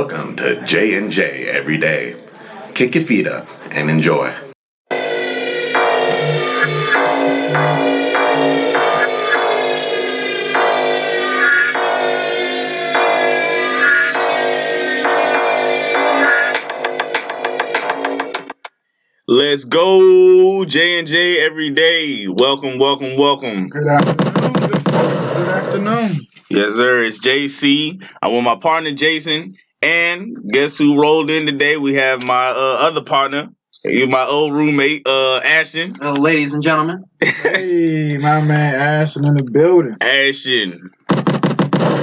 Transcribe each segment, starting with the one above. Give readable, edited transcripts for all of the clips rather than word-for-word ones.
Welcome to J&J Every Day. Kick your feet up and enjoy. Let's go, J&J Every Day. Welcome. Good afternoon. Yes, sir. It's JC. I'm with my partner, Jason. And guess who rolled in today? We have my other partner. He's my old roommate, Ashton. Hello, ladies and gentlemen. Hey, my man Ashton in the building. Ashton.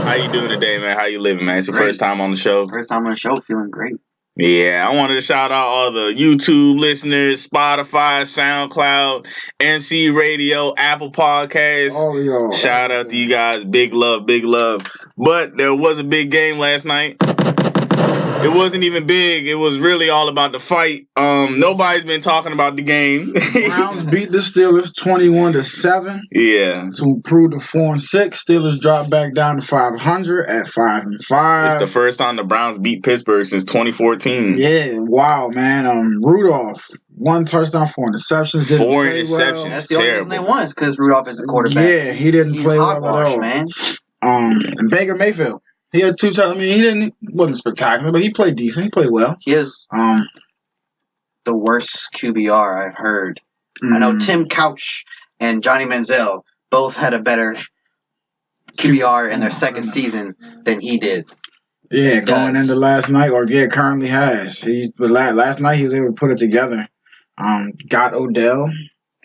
How you doing today, man? How you living, man? It's your Great. first time on the show. First time on the show, feeling great. Yeah, I wanted to shout out all the YouTube listeners, Spotify, SoundCloud, MC Radio, Apple Podcasts. All of y'all. Shout out to you guys. Big love. But there was a big game last night. It wasn't even big. It was really all about the fight. Nobody's been talking about the game. Browns beat the Steelers 21-7. Yeah. To improve to 4-6. Steelers dropped back down to 500 at 5-5. It's the first time the Browns beat Pittsburgh since 2014. Yeah, wow, man. Rudolph, 1 touchdown, 4 interceptions. Four interceptions. Well. That's the only reason they won is because Rudolph is the quarterback. Yeah, he didn't He's play well at all. man. And Baker Mayfield. He had 2 touchdowns. I mean, he wasn't spectacular, but he played decent. He played well. He is the worst QBR I've heard. I know Tim Couch and Johnny Manziel both had a better QBR in their second season than he did. Yeah, going into last night, or currently has. But last night he was able to put it together. Got Odell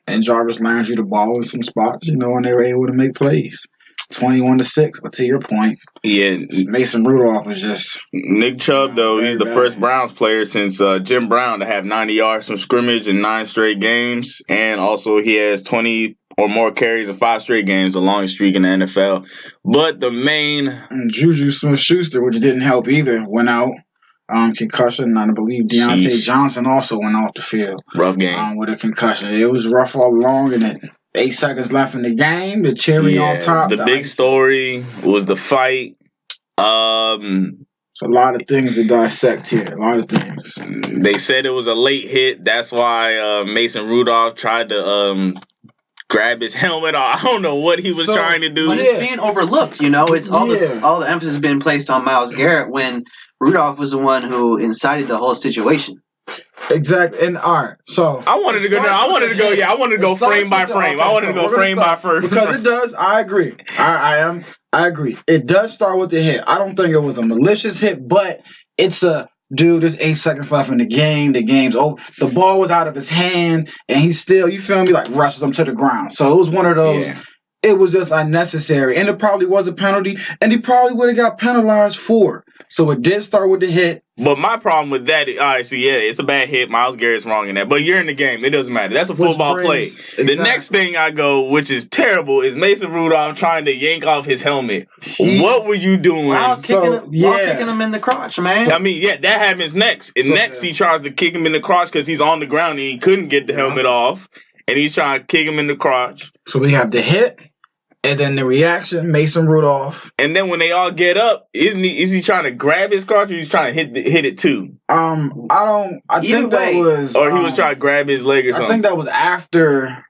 and Jarvis Landry the ball in some spots, and they were able to make plays. 21-6, but to your point, yeah, Mason Rudolph was just Nick Chubb though. He's the first Browns player since Jim Brown to have 90 yards from scrimmage in 9 straight games, and also he has 20 or more carries in 5 straight games, the longest streak in the NFL. But the main Juju Smith-Schuster, which didn't help either, went out. Concussion, and I believe Deontay Johnson also went off the field. Rough game with a concussion. It was rough all along, and then 8 seconds left in the game. The cherry on top. The big story was the fight. It's a lot of things to dissect here. A lot of things. They said it was a late hit. That's why Mason Rudolph tried to grab his helmet off. I don't know what he was trying to do. But it's being overlooked, It's all the emphasis being placed on Myles Garrett when Rudolph was the one who incited the whole situation. Exactly. And all right, so I wanted to go frame by frame. I wanted to go frame by frame because it does. I agree. I agree. It does start with the hit. I don't think it was a malicious hit, but it's a dude. There's 8 seconds left in the game. The game's over. The ball was out of his hand, and he still, you feel me, like rushes him to the ground. So it was one of those. Yeah. It was just unnecessary, and it probably was a penalty, and he probably would have got penalized for. So it did start with the hit. But my problem with that, it's a bad hit. Myles Garrett's wrong in that. But you're in the game. It doesn't matter. That's a football play. Exactly. The next thing I go, which is terrible, is Mason Rudolph trying to yank off his helmet. What were you doing? While kicking him in the crotch, man. I mean, that happens next. And next he tries to kick him in the crotch because he's on the ground and he couldn't get the helmet off. And he's trying to kick him in the crotch. So we have the hit. And then the reaction, Mason Rudolph. And then when they all get up, is he trying to grab his crotch or he's trying to hit it too? I think that was, or he was trying to grab his leg or something. I think that was after.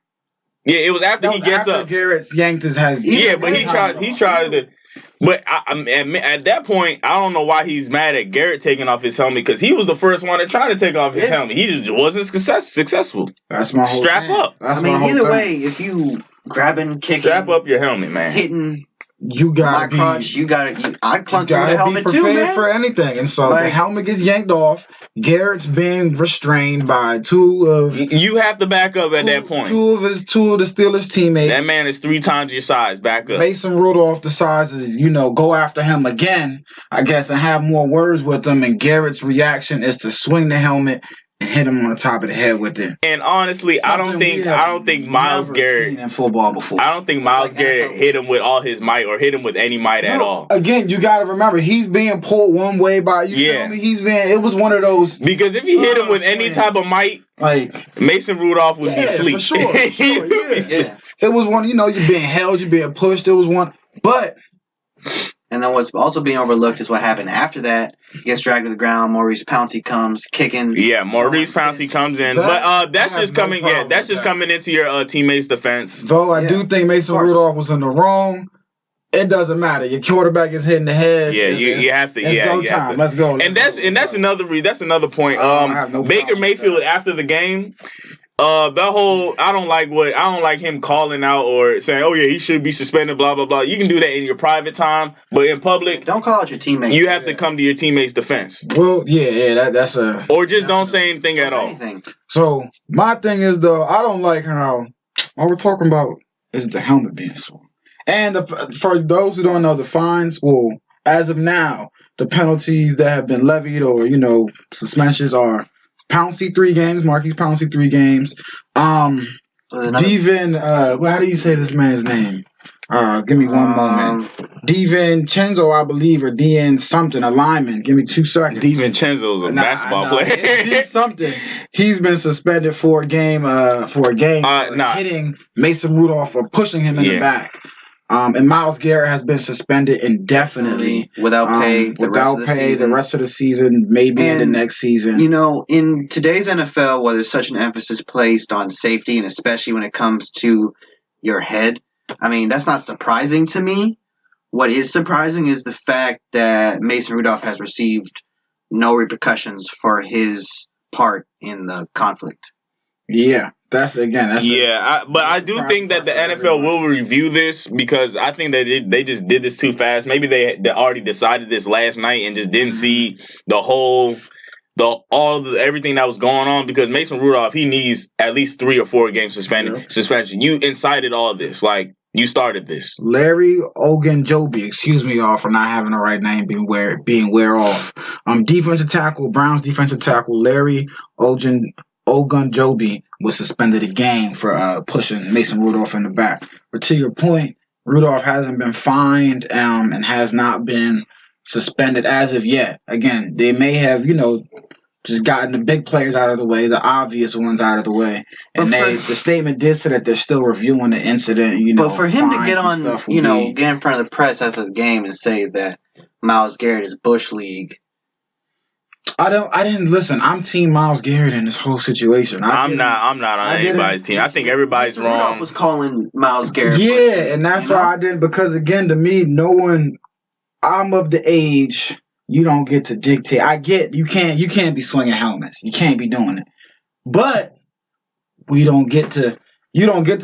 Yeah, it was after he gets up. Garrett's yanked his head. Yeah, but he tried to. But at that point, I don't know why he's mad at Garrett taking off his helmet because he was the first one to try to take off his helmet. He just wasn't successsible. That's my whole strap thing. up. Either way, if you grabbing, kicking, strap up your helmet, man. Hitting, you got my crotch. I'd clunk with a helmet too, man. For anything, and so the helmet gets yanked off. Garrett's being restrained by 2 of. You have to back up at that point. 2 of the Steelers teammates. That man is 3 times your size. Back up. Mason Rudolph decides to, go after him again, I guess, and have more words with him. And Garrett's reaction is to swing the helmet and hit him on the top of the head with it. And honestly, I don't think Myles Garrett in football before. I don't think Myles Garrett hit him with all his might or hit him with any might at all. Again, you got to remember he's being pulled one way by you. Feel me? It was one of those. Because if he hit him with any type of might, like Mason Rudolph would be asleep. For sure. It was one. You're being held, you're being pushed. It was one, but. And then what's also being overlooked is what happened after that. He gets dragged to the ground. Maurice Pouncey comes kicking. Yeah, Maurice Pouncey comes in, but that's just coming. Yeah, that's just coming into your teammates' defense. Though I do think Mason Rudolph was in the wrong. It doesn't matter. Your quarterback is hitting the head. Yeah, you have to. It's go time. Let's go. That's another point. Baker Mayfield after the game. That whole I don't like him calling out or saying, oh yeah, he should be suspended, blah blah blah. You can do that in your private time, but in public, don't call out your teammates. You have to come to your teammates' defense. Well, that's a or just don't say anything at all. So my thing is though, I don't like how all we're talking about is the helmet being swung. And for those who don't know, the fines, well, as of now, the penalties that have been levied or suspensions are. Pouncey 3 games, Marquise Pouncey 3 games. Devin, how do you say this man's name? Give me one moment. Devin Chenzo, I believe, or DN something, a lineman. Give me 2 seconds. Devin Chenzo's a basketball player. It's something. He's been suspended for a game hitting Mason Rudolph or pushing him in the back. And Myles Garrett has been suspended indefinitely without pay. The rest of the season, maybe in the next season. In today's NFL, where there's such an emphasis placed on safety, and especially when it comes to your head, I mean that's not surprising to me. What is surprising is the fact that Mason Rudolph has received no repercussions for his part in the conflict. Yeah. But I do think that the NFL will review this because I think that they just did this too fast. Maybe they already decided this last night and just didn't see everything that was going on because Mason Rudolph, he needs at least 3 or 4 game suspension. You incited all of this, like you started this. Larry Ogunjobi, excuse me, y'all, for not having the right name being wear off. Defensive tackle, Browns defensive tackle Larry Ogunjobi was suspended a game for pushing Mason Rudolph in the back. But to your point, Rudolph hasn't been fined and has not been suspended as of yet. Again, they may have, just gotten the big players out of the way, the obvious ones out of the way. And the statement did say that they're still reviewing the incident, But for him to get on, get in front of the press after the game and say that Myles Garrett is Bush League. I didn't listen. I'm team Myles Garrett in this whole situation. I'm not on anybody's team. I think everybody's wrong. Rudolph was calling Myles Garrett. Yeah, and that's why I didn't, because again, to me, I'm of the age, you don't get to dictate. I get you can't be swinging helmets. You can't be doing it. But you don't get to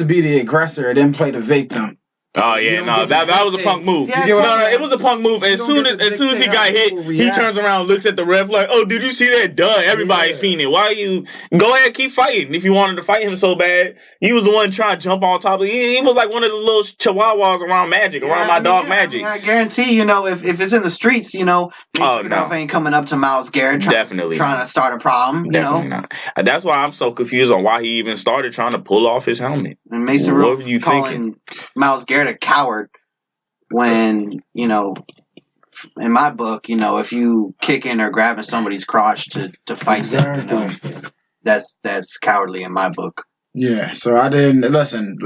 be the aggressor and then play the victim. Oh yeah, no, that was a punk move. Yeah, no, it was a punk move. As soon as he got hit, he turns around, looks at the ref like, "Oh, did you see that? Duh, everybody's seen it. Why you go ahead, keep fighting? If you wanted to fight him so bad, he was the one trying to jump on top of. He was like one of the little chihuahuas around my dog Magic. I guarantee, if it's in the streets, Mason Rudolph ain't coming up to Myles Garrett trying to start a problem. Definitely not. That's why I'm so confused on why he even started trying to pull off his helmet. And Mason Rudolph calling Myles Garrett a coward when, in my book, if you kicking or grabbing somebody's crotch to fight them, that's cowardly in my book. Yeah, so I didn't listen.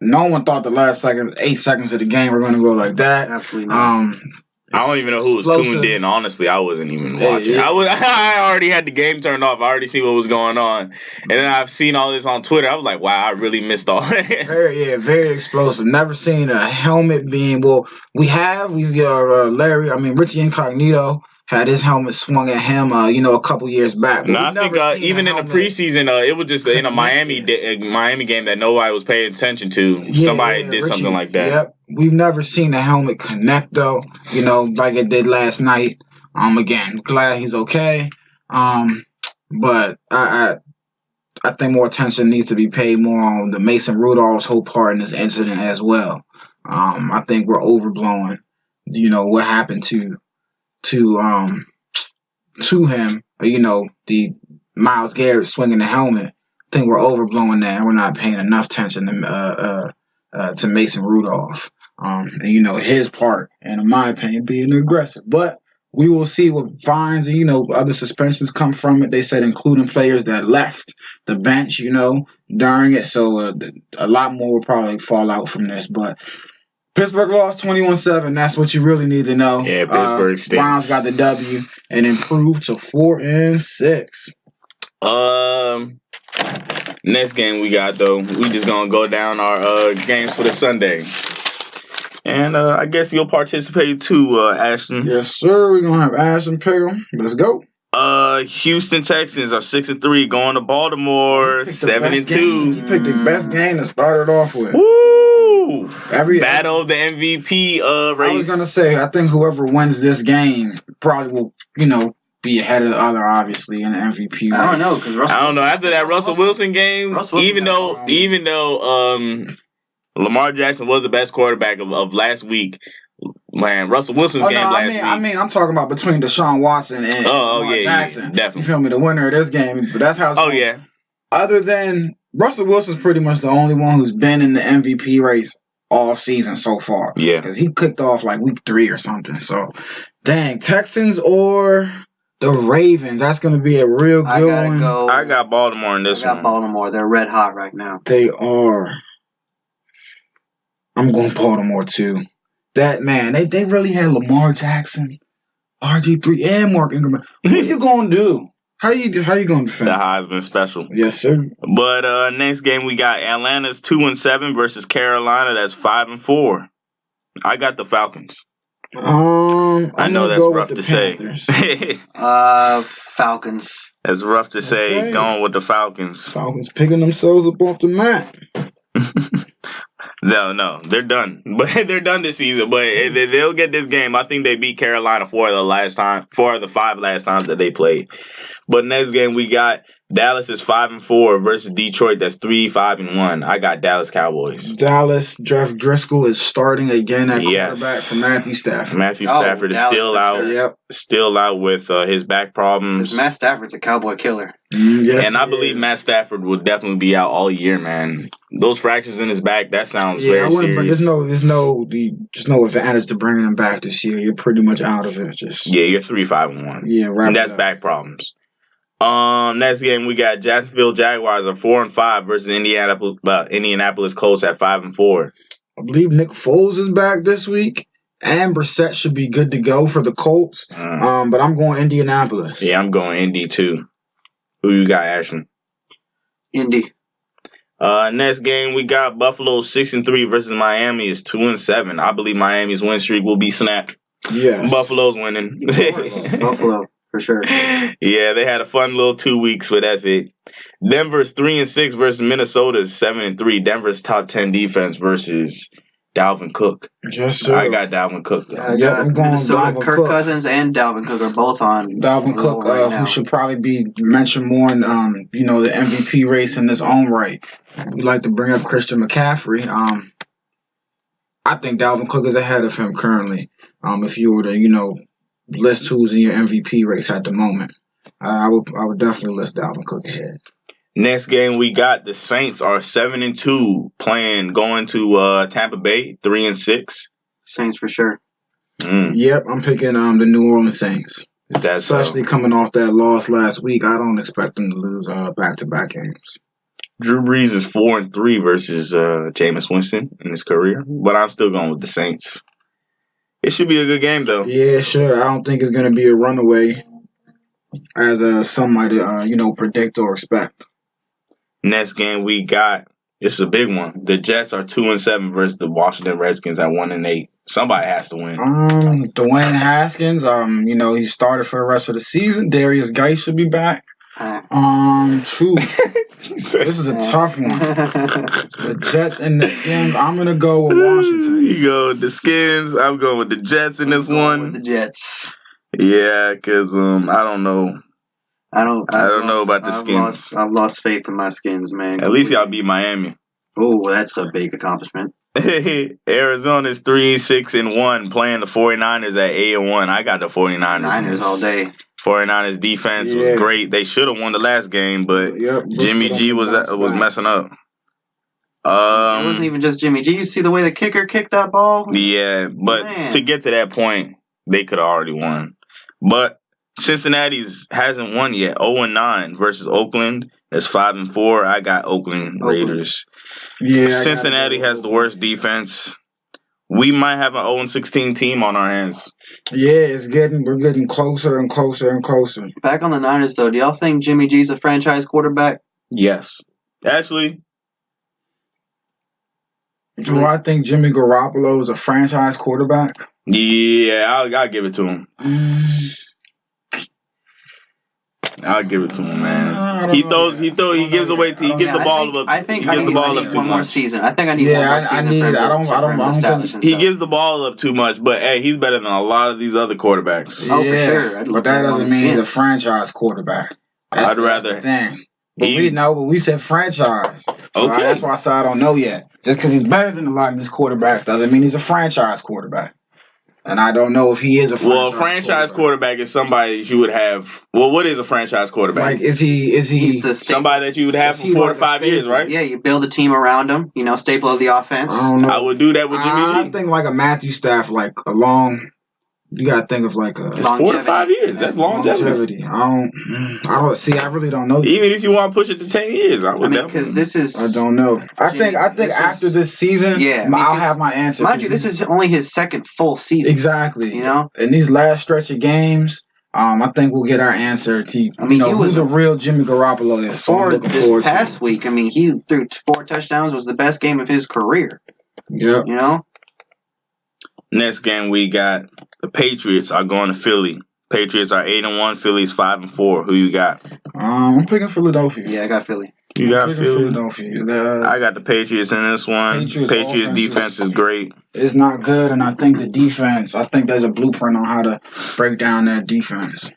No one thought the last 8 seconds of the game were going to go like that. Absolutely not. I don't even know who was tuned in. Honestly, I wasn't even watching. I already had the game turned off. I already see what was going on, and then I've seen all this on Twitter. I was like, wow, I really missed all that. Very explosive. Never seen a helmet being. Well, Richie Incognito had his helmet swung at him, a couple years back. No, I think even in the preseason, it was just in a Miami game that nobody was paying attention to. Somebody did Richie, something like that. Yep. We've never seen a helmet connect though, like it did last night. Again, glad he's okay. But I think more attention needs to be paid more on the Mason Rudolph's whole part in this incident as well. I think we're overblowing, what happened to him, the Myles Garrett swinging the helmet. I think we're overblowing that, and we're not paying enough attention to Mason Rudolph. His part, and in my opinion, being aggressive. But we will see what fines and other suspensions come from it. They said including players that left the bench, during it. So a lot more will probably fall out from this. But Pittsburgh lost 21-7. That's what you really need to know. Yeah, Pittsburgh stinks. Browns got the W and improved to 4-6. Next game we got though, we just gonna go down our games for the Sunday, and I guess you'll participate too, Ashton. Yes, sir. We're gonna have Ashton pick 'em. Let's go. Houston Texans are 6-3, going to Baltimore 7-2. He picked the best game to start it off with. Woo! Battle of the MVP race. I was gonna say, I think whoever wins this game probably will, be ahead of the other, obviously, in the MVP race. I don't know, because I don't know. After that Russell Wilson game, even though Lamar Jackson was the best quarterback of last week, man, Russell Wilson's game last week. I'm talking about between Deshaun Watson and Lamar Jackson. Definitely. You feel me? The winner of this game, but that's how it's going. Yeah. Other than Russell Wilson's pretty much the only one who's been in the MVP race all season so far. Yeah. Because he kicked off like week 3 or something. So, dang, Texans or the Ravens. That's going to be a real good one. I got Baltimore in this one. I got Baltimore. They're red hot right now. They are. I'm going Baltimore too. That man, they really had Lamar Jackson, RG3, and Mark Ingram. What are you gonna do? How you gonna defend? The Heisman special. Yes, sir. But next game we got Atlanta's 2-7 versus Carolina. That's 5-4. I got the Falcons. I know that's rough to say. Falcons. That's rough to say. Going with the Falcons. Falcons picking themselves up off the mat. No, they're done. But they're done this season. But they'll get this game. I think they beat Carolina 4 of the 5 last times that they played. But next game we got Dallas is 5-4 versus Detroit. That's 3-5-1. I got Dallas Cowboys. Dallas. Jeff Driscoll is starting again at quarterback for Matthew Stafford. Matthew Stafford is still out. Sure. Yep. Still out with his back problems. Matt Stafford's a Cowboy killer. Yes, and I believe Matt Stafford will definitely be out all year, man. Those fractures in his back, that sounds very serious. But there's no advantage to bringing him back this year. You're pretty much out of it. You're 3-5-1. Yeah, right. And that's back problems. Next game we got Jacksonville Jaguars are 4-5 versus Indianapolis Colts at 5-4. I believe Nick Foles is back this week, and Brissett should be good to go for the Colts. But I'm going Indianapolis. Yeah, I'm going Indy too. Who you got, Ashton? Indy. Next game we got Buffalo 6-3 versus Miami is 2-7. I believe Miami's win streak will be snapped. Yes. Buffalo's winning. Buffalo. For sure. Yeah, they had a fun little 2 weeks, but that's it. Denver's 3-6 versus Minnesota's 7-3. Denver's top 10 defense versus Dalvin Cook. Yes, sir. I got Dalvin Cook. I'm going Minnesota. Dalvin Kirk Cook. Cousins and Dalvin Cook are both on. Dalvin Cook, who should probably be mentioned more in the MVP race in his own right. We like to bring up Christian McCaffrey. I think Dalvin Cook is ahead of him currently. If you were to list who's in your MVP race at the moment, I would definitely list Dalvin Cook ahead. Next game we got the Saints are 7-2 going to Tampa Bay 3-6. Saints for sure. Yep, I'm picking the New Orleans Saints. Especially coming off that loss last week, I don't expect them to lose back-to-back games. Drew Brees is 4-3 versus Jameis Winston in his career, but I'm still going with the Saints. It should be a good game, though. Yeah, sure. I don't think it's going to be a runaway, as some might, predict or expect. Next game we got, this is a big one. The Jets are 2-7 versus the Washington Redskins at 1-8. Somebody has to win. Dwayne Haskins, he started for the rest of the season. Darius Geis should be back. True. This is a tough one. The Jets and the Skins. I'm gonna go with Washington. You go with the Skins. I'm going with the Jets in this one. With the Jets. Yeah, because I don't know. I don't know about the Skins. I've lost faith in my Skins, man. At least y'all beat Miami. Oh, that's a big accomplishment. Arizona's 3-6-1 playing the 49ers at 8-1. I got the 49ers. Niners all day. 49ers defense was great. They should have won the last game, but Jimmy G was messing up. It wasn't even just Jimmy G. You see the way the kicker kicked that ball? Yeah, but to get to that point, they could have already won. But Cincinnati's hasn't won yet. 0-9 versus Oakland. That's 5-4. I got Oakland Raiders. Yeah, Cincinnati has the worst defense. we might have an 0-16 team on our hands. Yeah, we're getting closer and closer and closer. Back on the Niners, though, do y'all think Jimmy G's a franchise quarterback? Yes. Actually, Do I think Jimmy Garoppolo is a franchise quarterback? yeah, I'll give it to him. I'll give it to him, man. He gives the ball up. I think he gives the ball need up too one more much. season. I think I need one more season for him to establish himself. He gives the ball up too much, but hey, he's better than a lot of these other quarterbacks. Oh, for sure. But that doesn't mean he's a franchise quarterback. I'd rather. That's the thing. But we said franchise. So Okay. That's why I said I don't know yet. Just because he's better than a lot of these quarterbacks doesn't mean he's a franchise quarterback. And I don't know if he is a franchise quarterback. Well, a franchise quarterback is somebody that you would have. Well, what is a franchise quarterback? Like, is he somebody that you would have for 4 to 5 years, right? Yeah, you build a team around him, staple of the offense. I don't know. I would do that with Jimmy G. I think like a Matthew Stafford, like a long. You gotta think of like it's 4 to 5 years. That's longevity. I don't see. I really don't know. Even if you want to push it to 10 years, I would. Because this is. I don't know. I think after this season, I'll have my answer. Mind you, this is only his second full season. Exactly. In these last stretch of games, I think we'll get our answer to who the real Jimmy Garoppolo is. So I'm looking forward to past week. He threw 4 touchdowns. Was the best game of his career. Yeah. Next game we got the Patriots are going to Philly. Patriots are 8-1. Philly's 5-4. Who you got? I'm picking Philadelphia. Yeah, I got Philly. You got Philly? Philadelphia. I got the Patriots in this one. Patriots defense is great. It's not good, and I think the defense. I think there's a blueprint on how to break down that defense.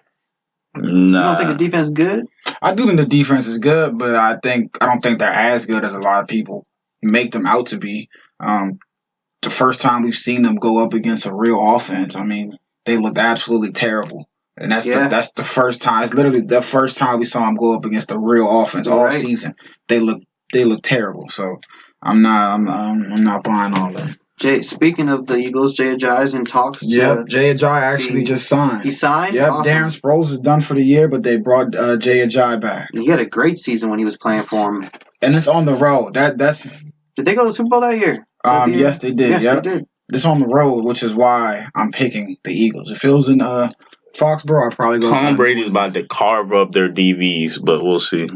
Nah. You don't think the defense is good? I do think the defense is good, but I don't think they're as good as a lot of people make them out to be. The first time we've seen them go up against a real offense, they looked absolutely terrible. And that's the first time. It's literally the first time we saw them go up against a real offense all season. They look terrible. So I'm not buying all that. Jay, speaking of the Eagles, Jay Ajayi is in talks. Yep, Jay Ajayi actually just signed. He signed? Yep, Awesome. Darren Sproles is done for the year, but they brought Jay Ajayi back. He had a great season when he was playing for him. And it's on the road. Did they go to the Super Bowl that year? Yes, they did. Yes, they did. It's on the road, which is why I'm picking the Eagles. If it was in Foxborough, I'd probably go. Tom Brady's about to carve up their DVs, but we'll see.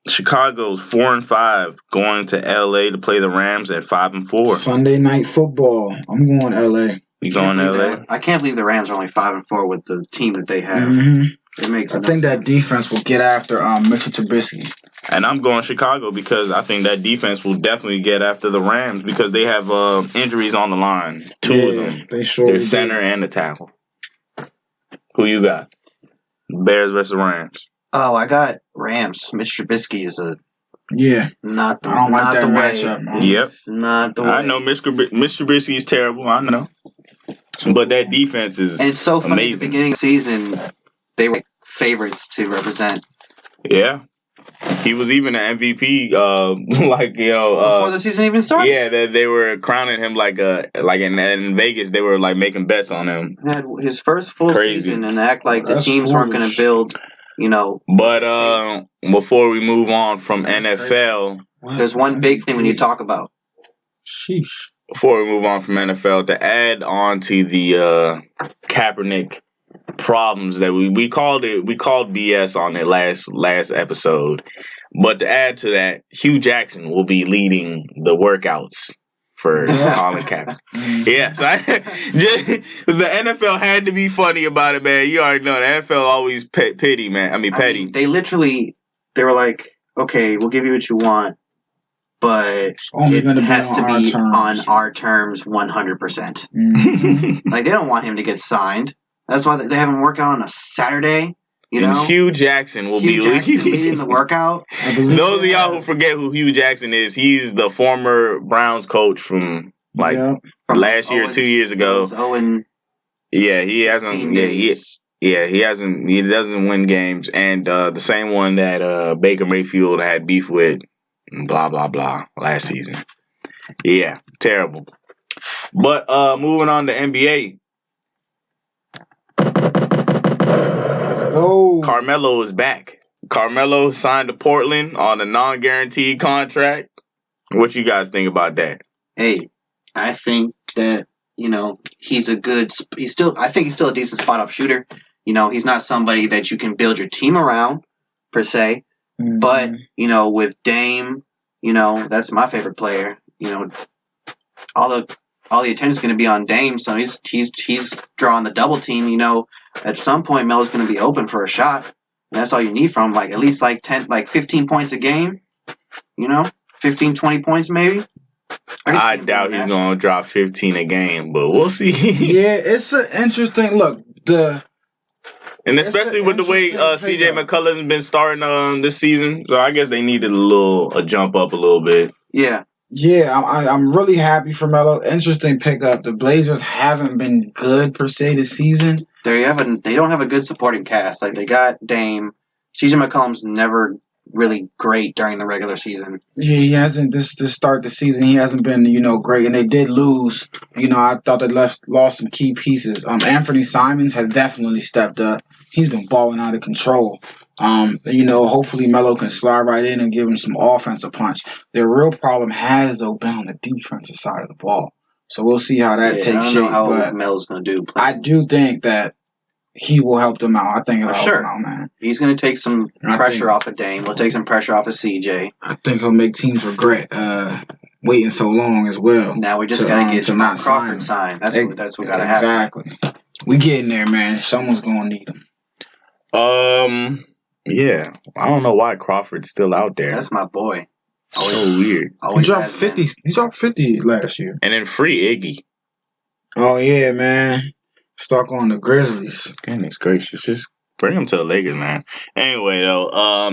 Chicago's 4-5, going to LA to play the Rams at 5-4. Sunday night football. I'm going LA. You going LA? I can't believe the Rams are only 5-4 with the team that they have. Mm-hmm. It makes. I think that defense will get after Mitchell Trubisky. And I'm going Chicago because I think that defense will definitely get after the Rams because they have injuries on the line. Two of them. They sure Their center and the tackle. Who you got? Bears versus Rams. Oh, I got Rams. Mitch Trubisky is not the I don't like that matchup. Yep. Not the way. I know Mitch Trubisky is terrible. I know. But that defense is and it's so funny amazing. At the beginning of the season, they were favorites to represent. Yeah. He was even an MVP, before the season even started. Yeah, they were crowning him in Vegas. They were like making bets on him. He had his first full season and act like the teams weren't going to build. But before we move on from NFL, there's one big thing we need to talk about. Sheesh. Before we move on from NFL, to add on to the Kaepernick problems that we called BS on it last episode, but to add to that, Hugh Jackson will be leading the workouts for Colin Kaepernick. Yeah, so the NFL had to be funny about it, man. You already know the NFL always petty, man. Petty. They were like, okay, we'll give you what you want, but it has to be on our terms 100%. Mm-hmm. Like, they don't want him to get signed. That's why they have him work out on a Saturday. And Hugh Jackson will be leading the workout. Those of y'all who forget who Hugh Jackson is, he's the former Browns coach from last year, 2 years ago. Yeah, he hasn't. He doesn't win games, and the same one that Baker Mayfield had beef with, blah blah blah, last season. Yeah, terrible. But moving on to NBA. Carmelo is back. Carmelo signed to Portland on a non-guaranteed contract. What you guys think about that? Hey, I think that he's a good. I think he's still a decent spot up shooter. He's not somebody that you can build your team around per se. Mm-hmm. But with Dame, that's my favorite player. All the attention's going to be on Dame, so he's drawing the double team. At some point Melo's going to be open for a shot. And that's all you need from him, at least 15 points a game. 15, 20 points maybe. I doubt he's going to drop 15 a game, but we'll see. Yeah, it's an interesting look. And especially with the way CJ McCollum's been starting this season, so I guess they needed a jump up a little bit. Yeah. Yeah, I'm really happy for Melo. Interesting pickup. The Blazers haven't been good per se this season. They don't have a good supporting cast. They got Dame. CJ McCollum's never really great during the regular season. Yeah, he hasn't this start the season. He hasn't been great, and they did lose. I thought they lost some key pieces. Anthony Simons has definitely stepped up. He's been balling out of control. Hopefully Melo can slide right in and give him some offensive punch. Their real problem has though been on the defensive side of the ball. So we'll see how that takes shape. I don't know how Melo's going to do. I do think that he will help them out. I think he'll help them out, man. He's going to take some pressure off of Dame. He'll take some pressure off of CJ. I think he'll make teams regret waiting so long as well. Now we just got to get Jamal Crawford signed. That's what got to happen. Exactly. We getting there, man. Someone's going to need him. Yeah, I don't know why Crawford's still out there. That's my boy. So weird. He dropped 50. He dropped 50 last year. And then free Iggy. Oh yeah, man. Stuck on the Grizzlies. Goodness gracious, just bring him to the Lakers, man. Anyway, though,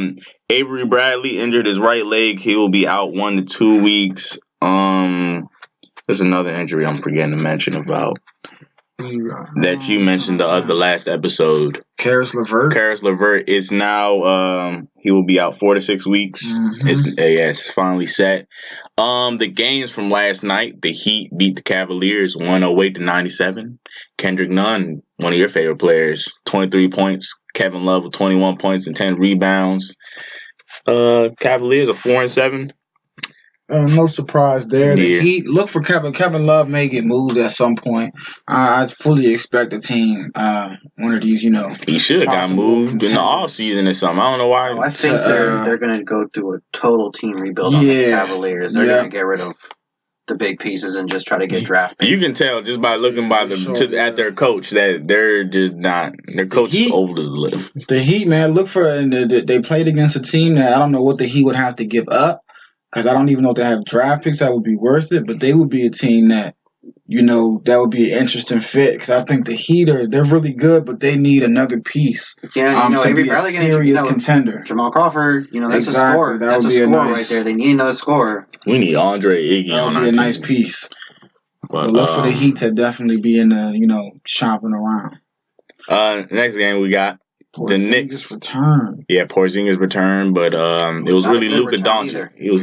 Avery Bradley injured his right leg. He will be out 1 to 2 weeks. There's another injury I'm forgetting to mention about. That you mentioned the last episode. Karis LeVert is now he will be out 4 to 6 weeks. Mm-hmm. It's finally set. The games from last night, the Heat beat the Cavaliers 108 to 97. Kendrick Nunn, one of your favorite players, 23 points. Kevin Love with 21 points and 10 rebounds. Cavaliers are 4-7. No surprise there. The Heat look for Kevin Love may get moved at some point. I fully expect the team one of these, he should have got moved in the offseason or something. I don't know why. I think they're going to go through a total team rebuild on the Cavaliers. They're going to get rid of the big pieces and just try to get draft picks. You can tell just by looking at their coach that they're just not. Their coach is old as live. The Heat, man, look for they played against a team that I don't know what the Heat would have to give up. Because I don't even know if they have draft picks that would be worth it, but they would be a team that, that would be an interesting fit. Because I think the Heat they're really good, but they need another piece. Yeah, to be a serious contender. Jamal Crawford, that's a scorer. That's a scorer right there. They need another scorer. We need Andre Iggy on our team. That would be a nice piece. But look for the Heat to definitely be in the, shopping around. Next game we got. The Knicks return. Yeah, Porzingis return, but it was really Luka Doncic. He was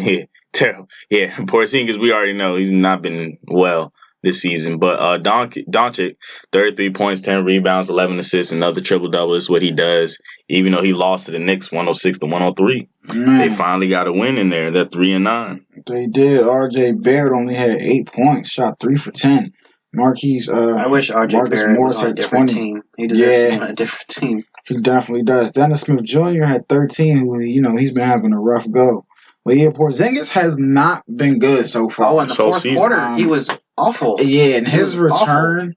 terrible. Yeah, Porzingis, we already know he's not been well this season. But Doncic, 33 points, 10 rebounds, 11 assists, another triple-double is what he does. Even though he lost to the Knicks 106 to 103. Man. They finally got a win in there. They're 3-9. They did. R.J. Barrett only had 8 points, shot 3 for 10. Marquise, I wish R.J. Barrett was on a different team. He deserves to be on a different team. He definitely does. Dennis Smith Jr. had 13, who, he's been having a rough go. But yeah, Porzingis has not been good so far. Oh, in the fourth quarter, he was awful. Yeah, in his return,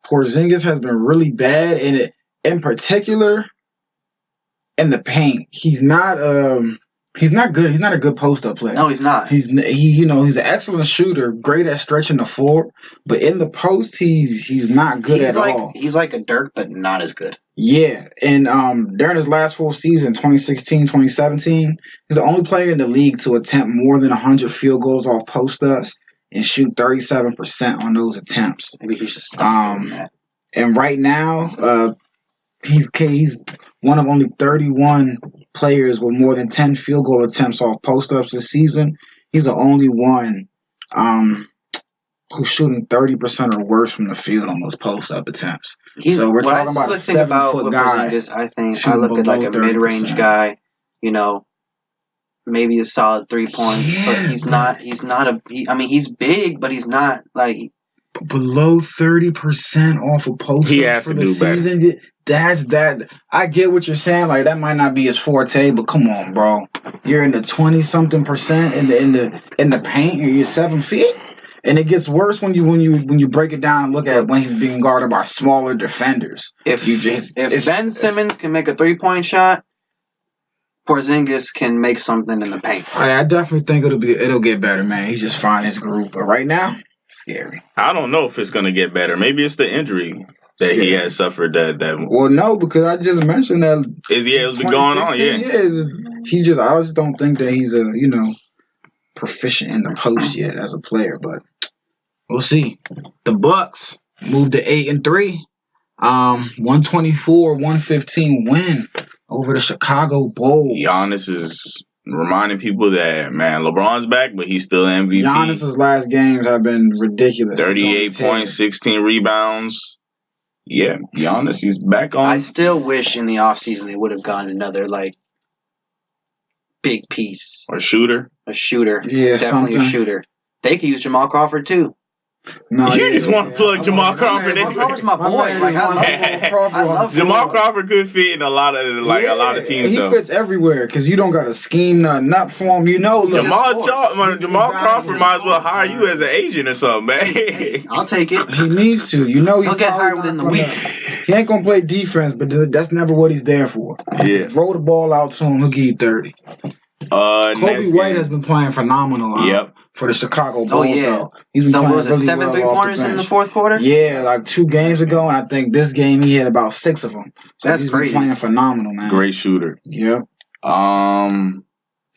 Porzingis has been really bad. And in particular, in the paint, he's not good. He's not a good post-up player. No, he's not. He's an excellent shooter, great at stretching the floor. But in the post, he's not good at all. He's like a Dirk, but not as good. Yeah, and during his last full season, 2016, 2017, he's the only player in the league to attempt more than 100 field goals off post-ups and shoot 37% on those attempts. Maybe he should stop doing that. And right now, he's one of only 31 players with more than 10 field goal attempts off post-ups this season. He's the only one who's shooting 30% or worse from the field on those post-up attempts. So we're talking about a 7-foot guy. I think I look at like a mid-range guy, maybe a solid 3-point, but he's not. He's not a. He's big, but he's not like below 30% off of post He has for to the do better. season. That's that. I get what you're saying. Like that might not be his forte, but come on, bro. You're in the 20-something% in the paint. You're 7 feet, and it gets worse when you break it down and look at when he's being guarded by smaller defenders. if Ben Simmons can make a 3-point shot, Porzingis can make something in the paint. I definitely think it'll get better, man. He's just finding his groove, but right now, scary. I don't know if it's gonna get better. Maybe it's the injury that he has suffered. Well, no, because I just mentioned that. It's been going on. Yeah. I just don't think that he's proficient in the post yet as a player, but we'll see. The Bucks moved to 8-3, 124-115 win over the Chicago Bulls. Giannis is reminding people that, man, LeBron's back, but he's still MVP. Giannis's last games have been ridiculous. 38 points, 16 rebounds. Yeah, Giannis, he's back on. I still wish in the offseason they would have gotten another, big piece. A shooter. A shooter. Yeah, definitely a shooter. They could use Jamal Crawford, too. No, you just want to plug Jamal Crawford in. Jamal Crawford's my boy. I love Jamal Crawford could fit in a lot of teams. He fits everywhere because you don't got to scheme nut for him. Jamal Crawford might as well hire you as an agent or something, man. Hey, I'll take it. He needs to. He'll get hired within the week. He ain't gonna play defense, but that's never what he's there for. Yeah, roll the ball out to him. He'll give you 30. Kobe White has been playing phenomenal. For the Chicago Bulls. Oh yeah, though. He's been playing really 7 well 3-pointers in the fourth quarter. Yeah, like 2 games ago, and I think this game he hit about 6 of them. So that's he's crazy. Been playing phenomenal, man. Great shooter. Yeah.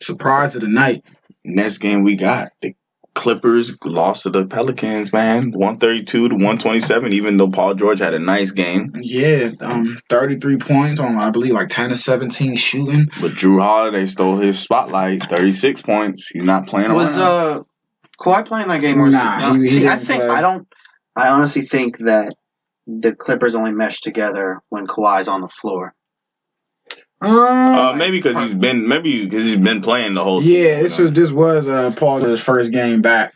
Surprise of the night. Next game we got the Clippers lost to the Pelicans, man, 132-127. Even though Paul George had a nice game. Yeah, 33 points on I believe 10 of 17 shooting. But Drew Holiday stole his spotlight. 36 points. He's not playing around. Was Kawhi playing that game? Or nah, he I honestly think that the Clippers only mesh together when Kawhi's on the floor. Maybe because he's been playing the whole season. Yeah, this was Paul's first game back.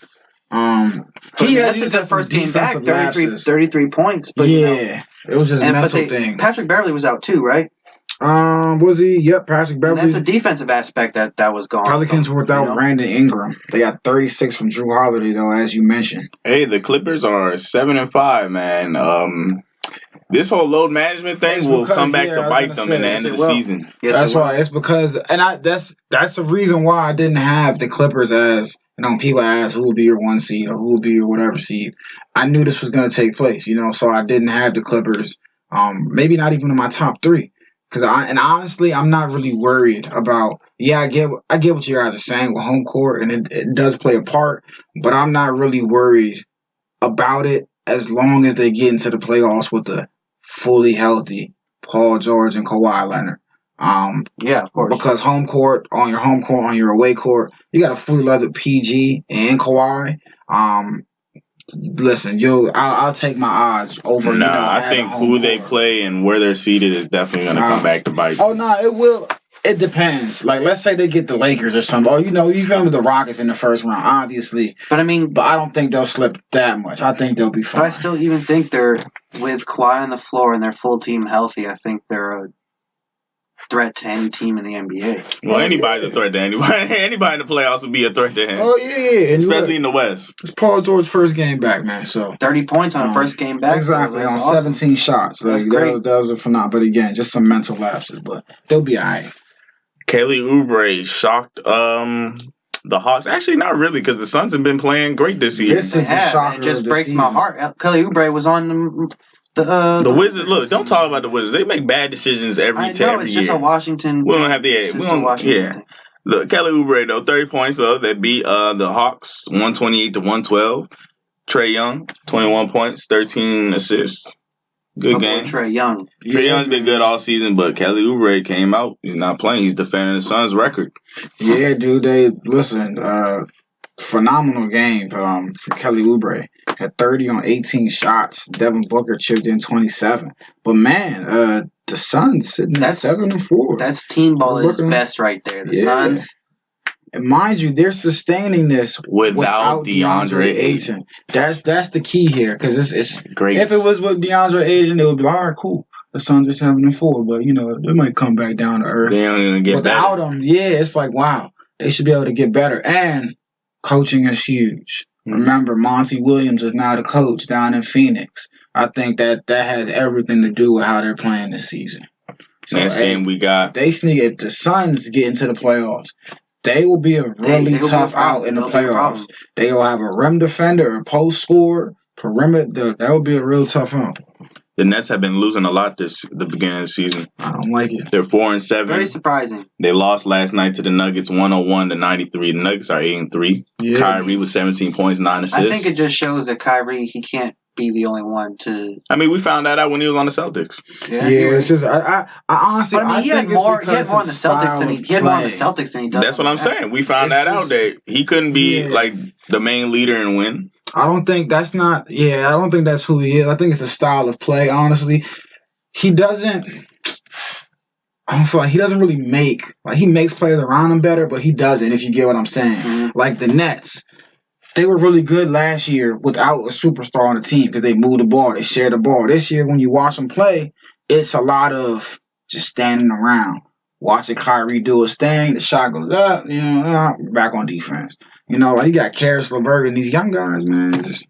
This is his first game back. 33 points. But it was just mental things. Patrick Beverley was out too, right? Was he? Yep, Patrick Beverley. And that's a defensive aspect that was gone. Pelicans were without Brandon Ingram. They got 36 from Drew Holiday, though, as you mentioned. Hey, the Clippers are 7-5, man. This whole load management thing will come back to bite them in the end of the season. Yes, that's why. It's because, that's the reason why I didn't have the Clippers as, people ask who will be your 1 seed or who will be your whatever seed. I knew this was going to take place, so I didn't have the Clippers, maybe not even in my top 3. Honestly, I'm not really worried about. Yeah, I get what you guys are saying with home court, and it does play a part. But I'm not really worried about it as long as they get into the playoffs with the fully healthy Paul George and Kawhi Leonard. Yeah, of course. Because home court, on your away court, you got a fully loaded PG and Kawhi. Listen, I'll take my odds over. I think who they play and where they're seated is definitely going to come back to bite. Oh no, it will. It depends. Let's say they get the Lakers or something. Oh, you found the Rockets in the first round, obviously. But I don't think they'll slip that much. I think they'll be fine. But I still even think they're with Kawhi on the floor and their full team healthy. I think they're a threat to any team in the NBA. Well, anybody's a threat to anybody. Anybody in the playoffs would be a threat to him. Oh, yeah. Especially in the West. It's Paul George's first game back, man. So 30 points on a first game back. Exactly, on awesome. 17 shots. That was a phenomenal. But again, just some mental lapses. But they'll be all right. Kelly Oubre shocked the Hawks. Actually, not really, because the Suns have been playing great this season. This is the shocker. It just breaks my heart. Kelly Oubre was on the Wizards. Look, don't talk about the Wizards. They make bad decisions every year. It's just a Washington. We don't have the Look, Kelly Oubre though, 30 points though. They beat the Hawks 128-112. Trae Young, 21 points, 13 assists. Good game. Trae Young. Trae Young's been good all season, but Kelly Oubre came out. He's not playing. He's defending the Suns' record. Yeah, dude. Phenomenal game from Kelly Oubre. Had 30 on 18 shots. Devin Booker chipped in 27. But man, the Suns sitting at 7-4. That's team ball at its best right there. The Suns. And mind you, they're sustaining this without DeAndre Ayton. That's the key here because it's great. If it was with DeAndre Ayton, it would be like, all right, cool. The Suns are 7-4, but they might come back down to earth. They don't even get without better. them. Yeah, it's like wow, they should be able to get better. And coaching is huge. Remember, Monty Williams is now the coach down in Phoenix. I think that has everything to do with how they're playing this season. So, next game we got. If the Suns get into the playoffs, they will be a really tough out in the playoffs. They will have a rim defender, a post scorer, perimeter. That will be a real tough out. The Nets have been losing a lot the beginning of the season. I don't like it. They're 4-7. Very surprising. They lost last night to the Nuggets 101-93. The Nuggets are 8-3. Yeah. Kyrie with 17 points, 9 assists. I think it just shows that Kyrie, he can't be the only one to. I mean, we found that out when he was on the Celtics. Yeah, it's just I honestly. But he had more on the Celtics than he does. That's what I'm saying. We found out that he couldn't be like the main leader and win. I don't think that's not. Yeah, I don't think that's who he is. I think it's a style of play. Honestly, he doesn't. I don't feel like he doesn't really make. Like he makes players around him better, but he doesn't. If you get what I'm saying, like the Nets. They were really good last year without a superstar on the team because they moved the ball, they shared the ball. This year, when you watch them play, it's a lot of just standing around, watching Kyrie do his thing. The shot goes up, back on defense. Like you got Karis LeVert and these young guys, man. It's just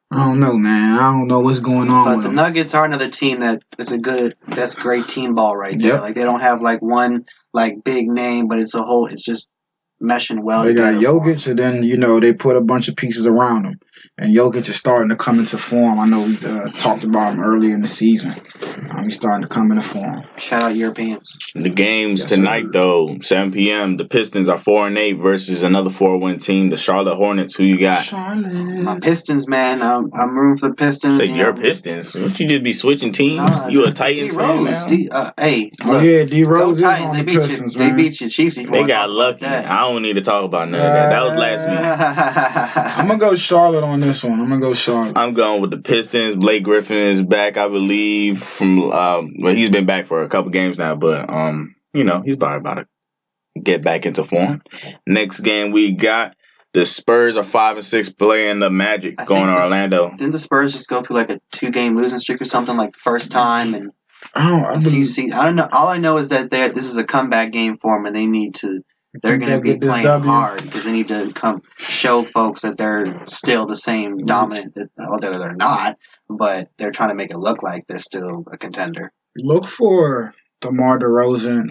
I don't know, man. I don't know what's going on. But the Nuggets are another team that's great team ball right there. Yep. Like they don't have like one like big name, but it's just meshing well. They got Jokic, and then they put a bunch of pieces around him, and Jokic is starting to come into form. I know we talked about him earlier in the season. He's starting to come into form. Shout out Europeans. The games tonight, though, 7 p.m. The Pistons are 4-8 versus another 4-win team, the Charlotte Hornets. Who you got? Charlotte. My Pistons, man. I'm rooting for the Pistons. Say your Pistons. What you just be switching teams? You a Titans fan now? Hey, look, D Rose is Titans. on They the Pistons, man. They beat you, Chiefs. They got lucky. I don't need to talk about none of that. That was last week. I'm gonna go Charlotte on this one. I'm going with the Pistons. Blake Griffin is back, I believe. He's been back for a couple games now, but he's probably about to get back into form. Next game we got the Spurs are 5-6 playing the Magic going to Orlando. Didn't the Spurs just go through like a 2-game losing streak or something like the first time? And I don't know. All I know is that this is a comeback game for them, and they're going to be playing hard because they need to show folks that they're still the same dominant. Although they're not, but they're trying to make it look like they're still a contender. Look for DeMar DeRozan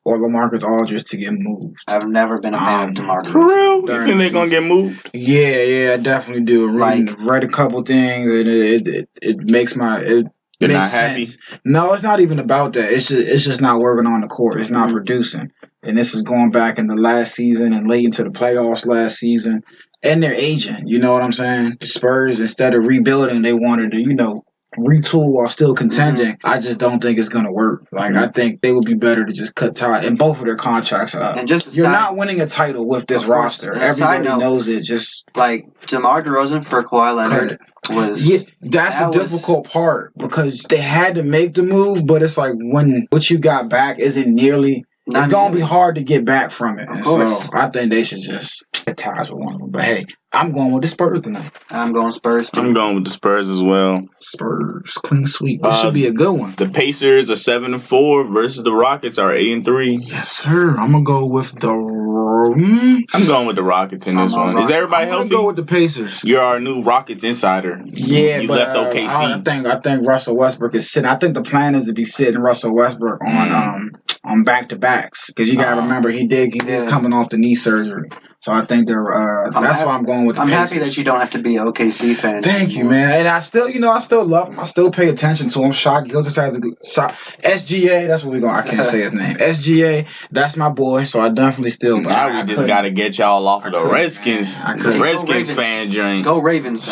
or LaMarcus Aldridge to get moved. I've never been a fan of DeMar DeRozan. For real? You think they're going to get moved? Yeah, I definitely do. Read a couple things, and it makes You're not happy? Sense. No, it's not even about that. It's just not working on the court. It's not producing. And this is going back in the last season and late into the playoffs last season. And they're aging. You know what I'm saying? The Spurs, instead of rebuilding, they wanted to, retool while still contending. I just don't think it's going to work. I think they would be better to just cut ties. And both of their contracts are up. And you're not winning a title with this roster. Everybody knows it. Just like DeMar DeRozan for Kawhi Leonard was. Yeah, that's the difficult part because they had to make the move, but it's like when what you got back isn't nearly. It's going to be hard to get back from it. And so I think they should just get ties with one of them. But hey, I'm going with the Spurs tonight. I'm going Spurs too. I'm going with the Spurs as well. Spurs, clean sweep. This should be a good one. The Pacers are 7-4 versus the Rockets are 8-3. Yes, sir. I'm going to go with I'm going with the Rockets in this one. Is everybody healthy? I'm going to go with the Pacers. You're our new Rockets insider. Yeah, you but left OKC. I think Russell Westbrook is sitting. I think the plan is to be sitting Russell Westbrook on back-to-backs because you got to remember he's coming off the knee surgery. So I think that's why I'm going with the Pacers. I'm happy that you don't have to be an OKC fan. Thank you, man. And I still love him. I still pay attention to him. Shaq Gill just has a good SGA. That's what we're going. I can't say his name. SGA. That's my boy. So I definitely still. Now we just got to get y'all off of the Redskins. Redskins fan joint. Go Ravens.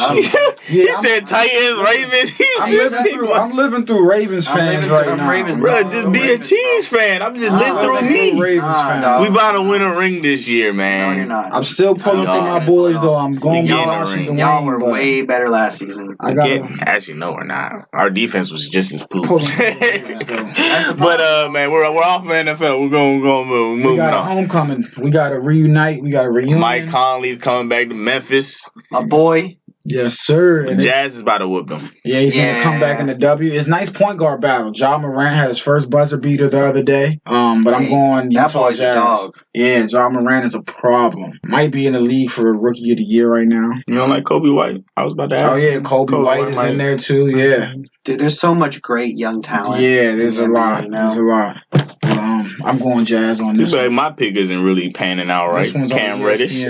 He said Titans, Ravens. I'm living through Ravens fans right now. Bro, just be a Cheese fan. I'm just living through me. Ravens fan. We about to win a ring this year, man. No, you're not. not. I'm still pulling for my boys, though. I'm going with Washington. Y'all were way better last season. Actually, no, we're not. Our defense was just as poop. But man, we're off of NFL. We're gonna move. We got a homecoming. We got to reunite. We got a reunion. Mike Conley's coming back to Memphis. My boy. Yes, sir. And Jazz is about to whoop them. Yeah, he's going to come back in the W. It's nice point guard battle. Ja Morant had his first buzzer beater the other day. But I'm going Utah Jazz. A dog. Yeah, Ja Morant is a problem. Might be in the league for Rookie of the Year right now. You don't like Kobe White? I was about to ask. Oh, yeah, Kobe White is in there, too. Yeah. Dude, there's so much great young talent. Yeah, there's a lot. There's a lot. I'm going Jazz on this. Too bad my pick isn't really panning out right. Cam Reddish.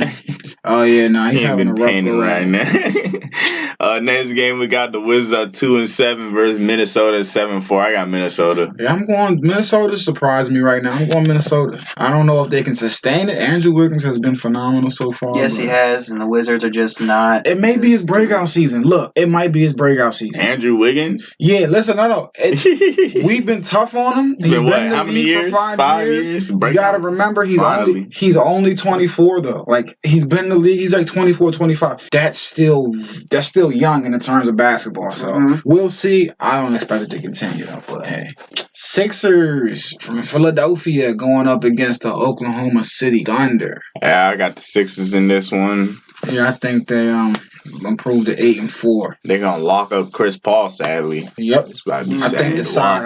Oh yeah, he's having a rough panning right now. Next game we got the Wizards are 2-7 versus Minnesota 7-4. I got Minnesota. Yeah, I'm going Minnesota. Surprised me right now. I'm going Minnesota. I don't know if they can sustain it. Andrew Wiggins has been phenomenal so far. Yes, he has, and the Wizards are just not. It may be his breakout season. Look, it might be his breakout season. Andrew Wiggins? Yeah, listen, no. We've been tough on him. He's been in the league for 5 years. You gotta remember, he's only 24 though. Like he's been in the league. He's like 24, 25. That's still young in the terms of basketball. So we'll see. I don't expect it to continue though. But hey, Sixers from Philadelphia going up against the Oklahoma City Thunder. Yeah, I got the Sixers in this one. Yeah, I think they improved to 8-4. They're gonna lock up Chris Paul, sadly. Yep. It's about to be I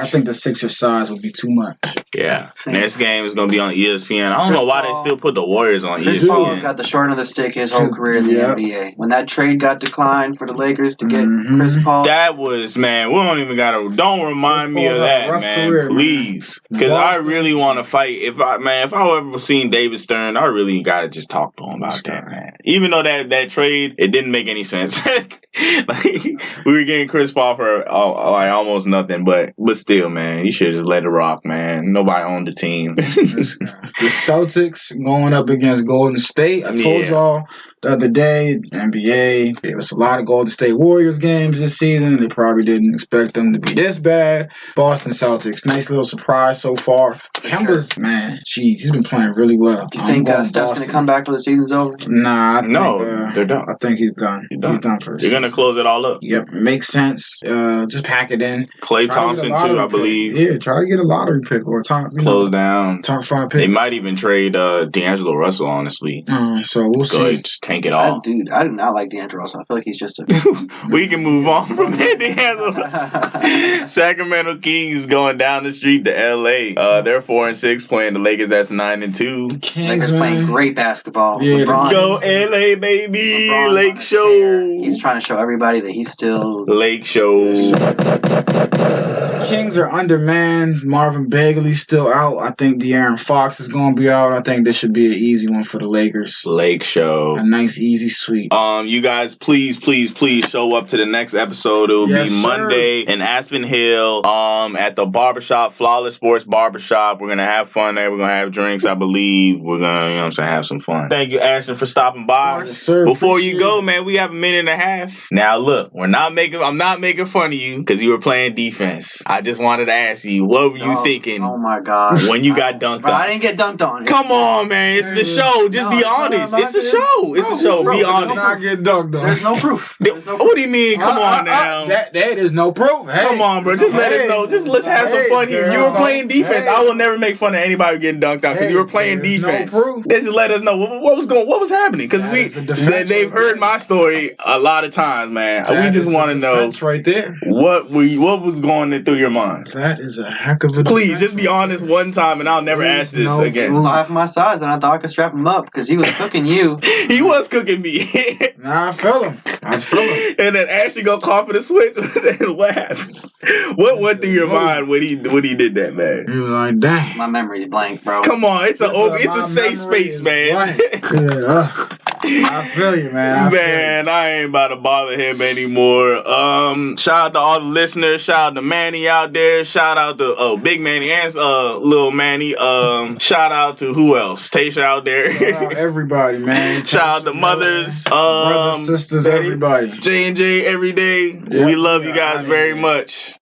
think the Sixers size would be too much. Yeah. Next game is gonna be on ESPN. I don't know why they still put the Warriors on Chris ESPN. Paul got the short end of the stick his whole career in the NBA. When that trade got declined for the Lakers to get Chris Paul, that was, man. We don't even don't remind me of that, man. Career, please, because I really want to fight. If I ever seen David Stern, I really gotta just talk to him about that, man. Even though that trade, it didn't make any sense. Like, we were getting Chris Paul for like almost nothing, but still, man, you should just let it rock, man. Nobody owned the team. The Celtics going up against Golden State. I told y'all the other day, NBA gave us a lot of Golden State Warriors games this season. They probably didn't expect them to be this bad. Boston Celtics, nice little surprise so far. Kemba's, man, he's been playing really well. Do you think Steph's going to come back when the season's over? Nah, they're done. I think he's done. He's done for the season. They're going to close it all up. Yep, makes sense. Just pack it in. Klay Thompson, too, I believe. Yeah, try to get a lottery pick or top. Close down. Top 5 pick. They might even trade D'Angelo Russell, honestly. So we'll see. Just tank it all. Dude, I do not like D'Angelo Russell. I feel like he's just a... We can move on from that, D'Angelo Russell. Sacramento Kings going down the street to L.A. They're 4-6 playing the Lakers. That's 9-2. Lakers playing great basketball. Yeah, go L.A., baby. LeBron Lake Show. He's trying to show everybody that he's still... Lake Show. Kings are undermanned. Marvin Bagley's still out. I think De'Aaron Fox is going to be out. I think this should be an easy one for the Lakers. Lake Show. A nice, easy sweep. You guys, please show up to the next episode. It will be Monday in Aspen Hill at the barbershop, Flawless Sports Barbershop. We're going to have fun there. We're going to have drinks, I believe. We're going to, have some fun. Thank you, Ashton, for stopping by. Yes, sir. Before you go, man, we have a minute and a half. Now, look, I'm not making fun of you because you were playing defense. I just wanted to ask you, what were you thinking? Oh my God! When you got dunked on? I didn't get dunked on. Come on, man! It's the show. Just be honest. It's a show. It's a show. Be honest. Not get dunked on. There's no proof. What do you mean? Come on now. That is no proof. Hey. Come on, bro. Just let us know. Just let's have some fun here. You were playing defense. I will never make fun of anybody getting dunked on because you were playing defense. No proof. They just let us know what was happening because they've heard my story a lot of times, man. We just want to know right there. What was going through your mind. That is a heck of a. Please just be honest one time, and I'll never ask this again. He was half my size, and I thought I could strap him up because he was cooking you. He was cooking me. Nah, I feel him. And then Ashley go call for the switch. And what happens? What went through your mind when he did that, man? You were like, dang. My memory's blank, bro. Come on, it's a safe space, man. I feel you, man. I ain't about to bother him anymore. Shout out to all the listeners. Shout out to Manny out there. Shout out to Big Manny and Little Manny. Shout out to who else? Tasha out there. Shout out everybody, man. Shout out to mothers, brothers, sisters, everybody. J&J every day. Yep. We love you guys very much.